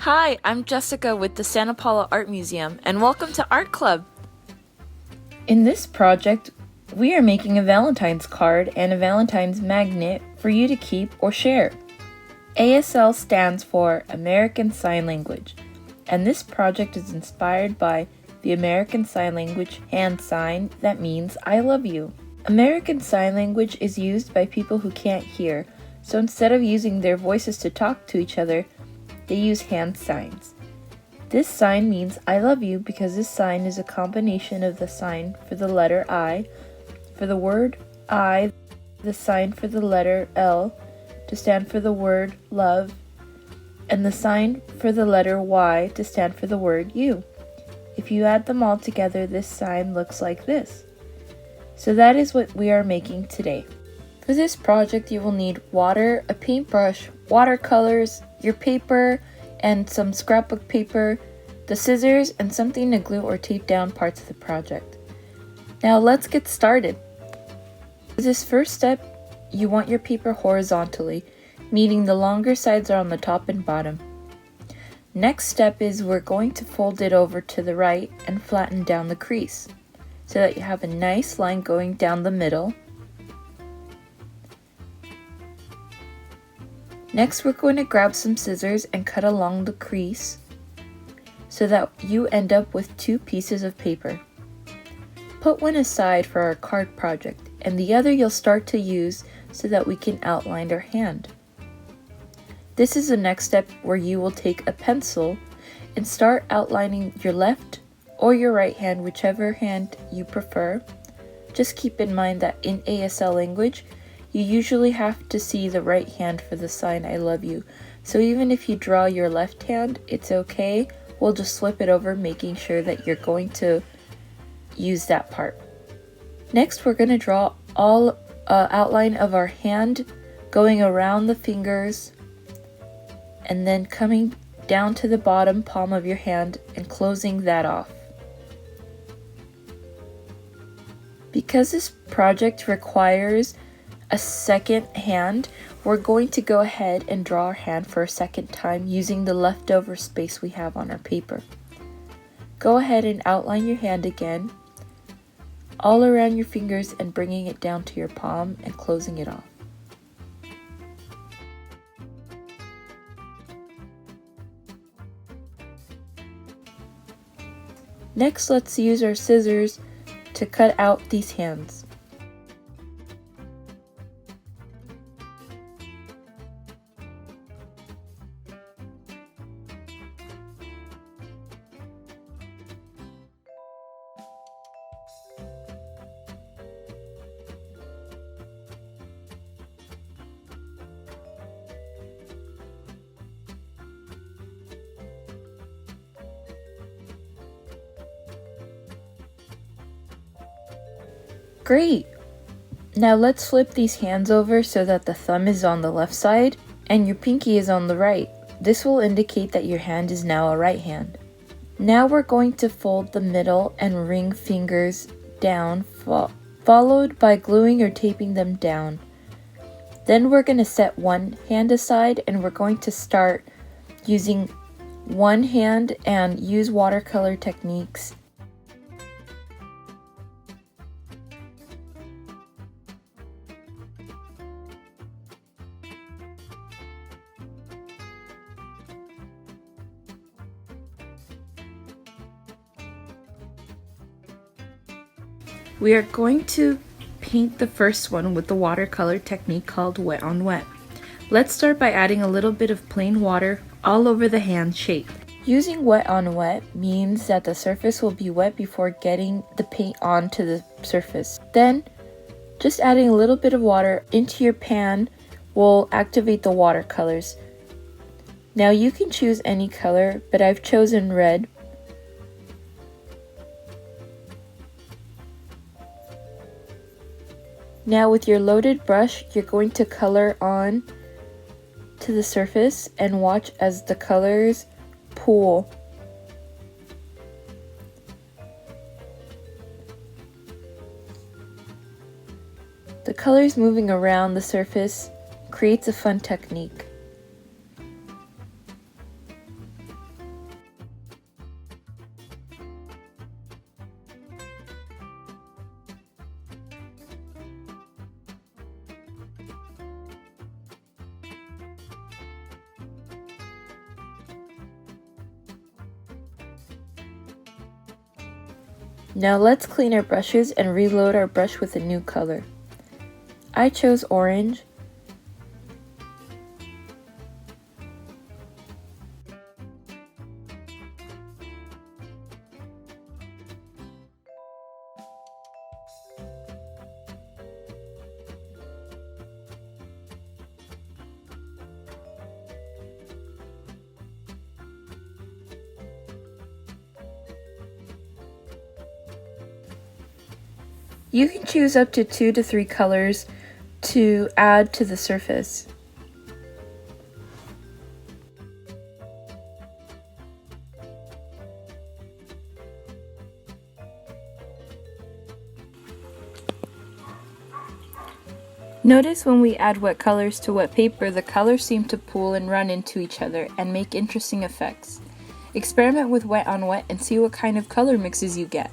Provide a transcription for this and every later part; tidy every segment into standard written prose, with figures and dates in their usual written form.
Hi, I'm Jessica with the Santa Paula Art Museum, and welcome to Art Club. In this project, we are making a Valentine's card and a Valentine's magnet for you to keep or share. ASL stands for American Sign Language, and this project is inspired by the American Sign Language hand sign that means I love you. American Sign Language is used by people who can't hear, so instead of using their voices to talk to each other, they use hand signs. This sign means I love you because this sign is a combination of the sign for the letter I, for the word I, the sign for the letter L to stand for the word love, and the sign for the letter Y to stand for the word you. If you add them all together, this sign looks like this. So that is what we are making today. For this project, you will need water, a paintbrush, watercolors, your paper, and some scrapbook paper, the scissors, and something to glue or tape down parts of the project. Now let's get started. For this first step, you want your paper horizontally, meaning the longer sides are on the top and bottom. Next step is we're going to fold it over to the right and flatten down the crease, so that you have a nice line going down the middle. Next, we're going to grab some scissors and cut along the crease so that you end up with two pieces of paper. Put one aside for our card project, and the other you'll start to use so that we can outline our hand. This is the next step where you will take a pencil and start outlining your left or your right hand, whichever hand you prefer. Just keep in mind that in ASL language, you usually have to see the right hand for the sign I love you. So even if you draw your left hand, it's okay. We'll just flip it over, making sure that you're going to use that part. Next, we're going to draw all outline of our hand going around the fingers and then coming down to the bottom palm of your hand and closing that off. Because this project requires a second hand, we're going to go ahead and draw our hand for a second time using the leftover space we have on our paper. Go ahead and outline your hand again, all around your fingers and bringing it down to your palm and closing it off. Next, let's use our scissors to cut out these hands. Great! Now let's flip these hands over so that the thumb is on the left side and your pinky is on the right. This will indicate that your hand is now a right hand. Now we're going to fold the middle and ring fingers down, followed by gluing or taping them down. Then we're going to set one hand aside and we're going to start using one hand and use watercolor techniques. We are going to paint the first one with the watercolor technique called wet on wet. Let's start by adding a little bit of plain water all over the hand shape. Using wet on wet means that the surface will be wet before getting the paint onto the surface. Then, just adding a little bit of water into your pan will activate the watercolors. Now you can choose any color, but I've chosen red. Now with your loaded brush, you're going to color on to the surface and watch as the colors pool. The colors moving around the surface creates a fun technique. Now let's clean our brushes and reload our brush with a new color. I chose orange. You can choose up to 2 to 3 colors to add to the surface. Notice when we add wet colors to wet paper, the colors seem to pool and run into each other and make interesting effects. Experiment with wet on wet and see what kind of color mixes you get.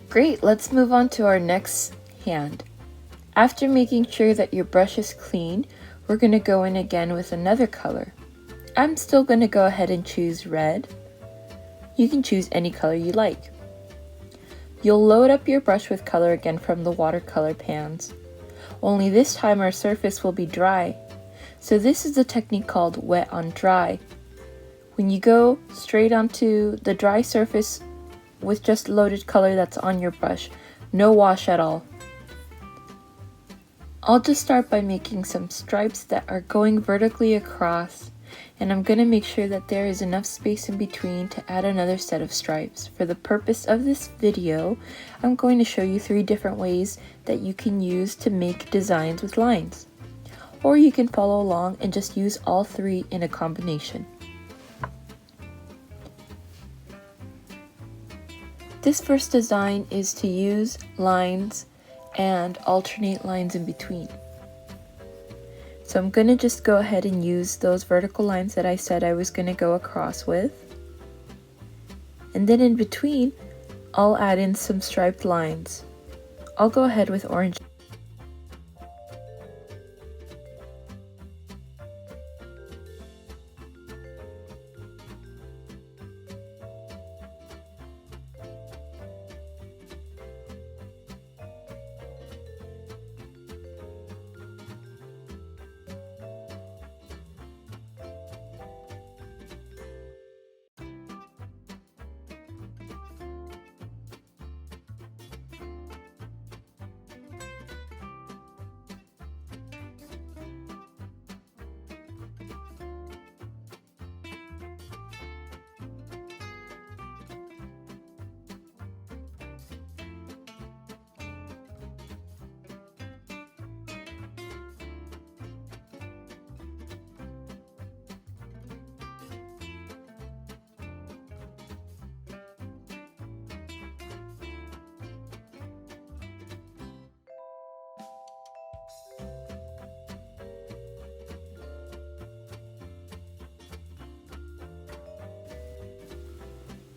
Great, let's move on to our next hand. After making sure that your brush is clean, we're going to go in again with another color. I'm still going to go ahead and choose red. You can choose any color you like. You'll load up your brush with color again from the watercolor pans. Only this time our surface will be dry. So this is the technique called wet on dry. When you go straight onto the dry surface with just loaded color that's on your brush, no wash at all. I'll just start by making some stripes that are going vertically across, and I'm going to make sure that there is enough space in between to add another set of stripes. For the purpose of this video, I'm going to show you 3 different ways that you can use to make designs with lines. Or you can follow along and just use all 3 in a combination. This first design is to use lines and alternate lines in between. So I'm going to just go ahead and use those vertical lines that I said I was going to go across with. And then in between, I'll add in some striped lines. I'll go ahead with orange.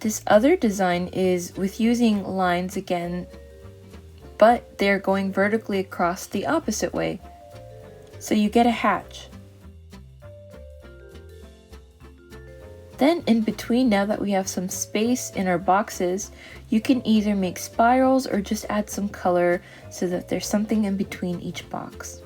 This other design is with using lines again, but they're going vertically across the opposite way. So you get a hatch. Then in between, now that we have some space in our boxes, you can either make spirals or just add some color so that there's something in between each box.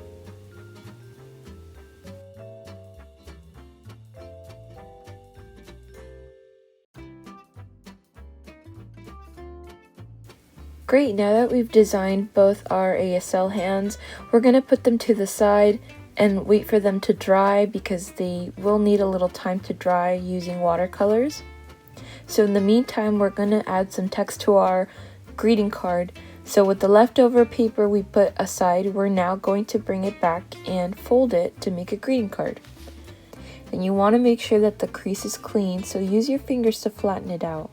Great, now that we've designed both our ASL hands, we're going to put them to the side and wait for them to dry because they will need a little time to dry using watercolors. So in the meantime, we're going to add some text to our greeting card. So with the leftover paper we put aside, we're now going to bring it back and fold it to make a greeting card. And you want to make sure that the crease is clean, so use your fingers to flatten it out.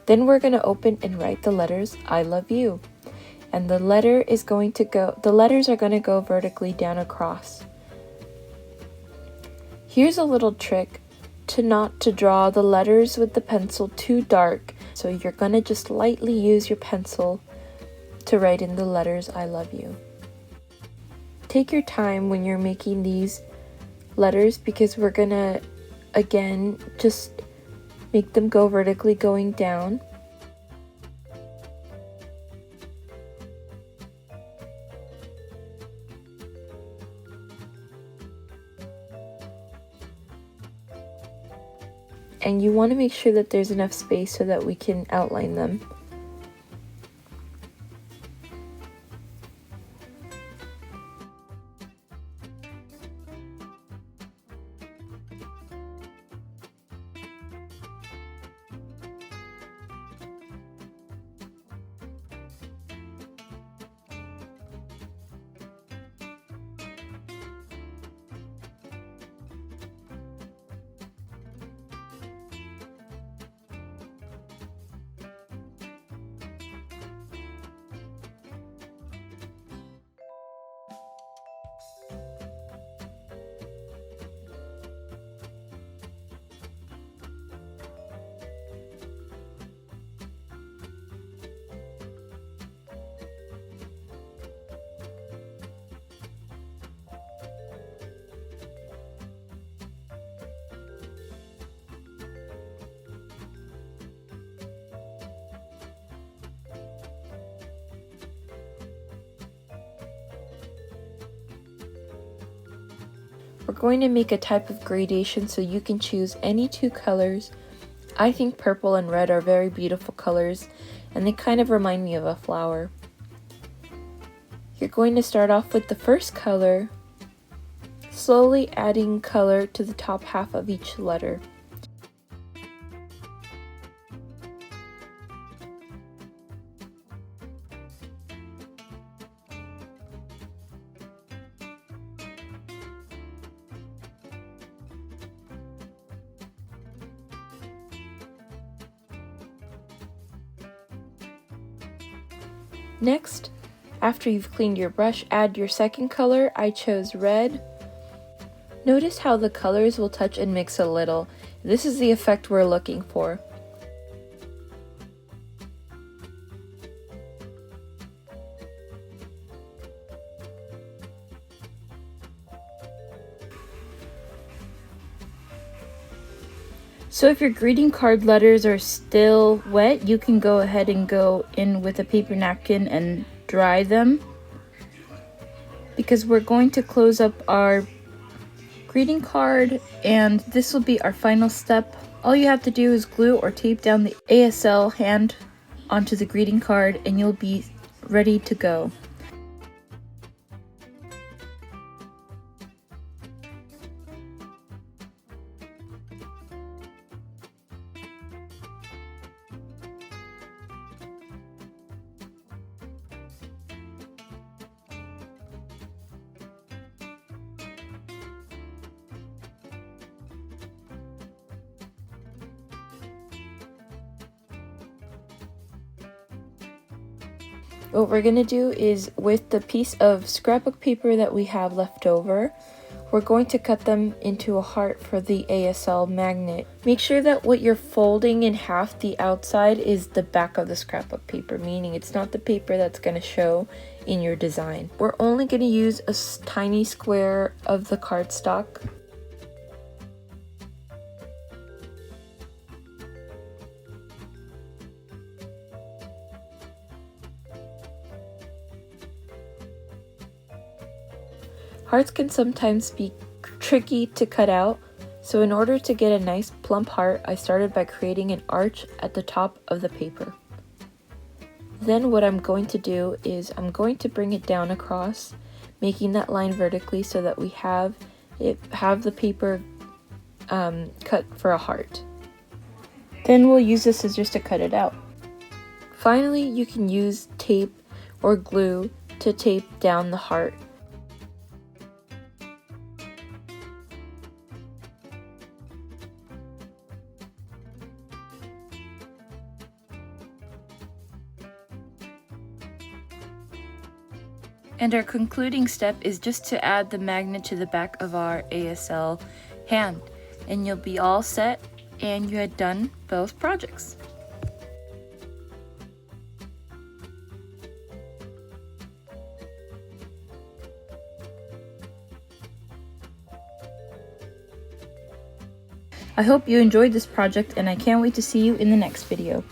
Then we're going to open and write the letters I love you. And the letters are going to go vertically down across. Here's a little trick not to draw the letters with the pencil too dark. So you're going to just lightly use your pencil to write in the letters I love you. Take your time when you're making these letters because we're going to, again, just make them go vertically going down. And you want to make sure that there's enough space so that we can outline them. We're going to make a type of gradation so you can choose any two colors. I think purple and red are very beautiful colors and they kind of remind me of a flower. You're going to start off with the first color, slowly adding color to the top half of each letter. Next, after you've cleaned your brush, add your second color. I chose red. Notice how the colors will touch and mix a little. This is the effect we're looking for. So if your greeting card letters are still wet, you can go ahead and go in with a paper napkin and dry them, because we're going to close up our greeting card and this will be our final step. All you have to do is glue or tape down the ASL hand onto the greeting card and you'll be ready to go. What we're going to do is, with the piece of scrapbook paper that we have left over, we're going to cut them into a heart for the ASL magnet. Make sure that what you're folding in half, the outside, is the back of the scrapbook paper, meaning it's not the paper that's going to show in your design. We're only going to use a tiny square of the cardstock. Hearts can sometimes be tricky to cut out, so in order to get a nice plump heart, I started by creating an arch at the top of the paper. Then what I'm going to do is I'm going to bring it down across, making that line vertically so that we have the paper cut for a heart. Then we'll use the scissors to cut it out. Finally, you can use tape or glue to tape down the heart. And our concluding step is just to add the magnet to the back of our ASL hand, and you'll be all set and you had done both projects. I hope you enjoyed this project and I can't wait to see you in the next video.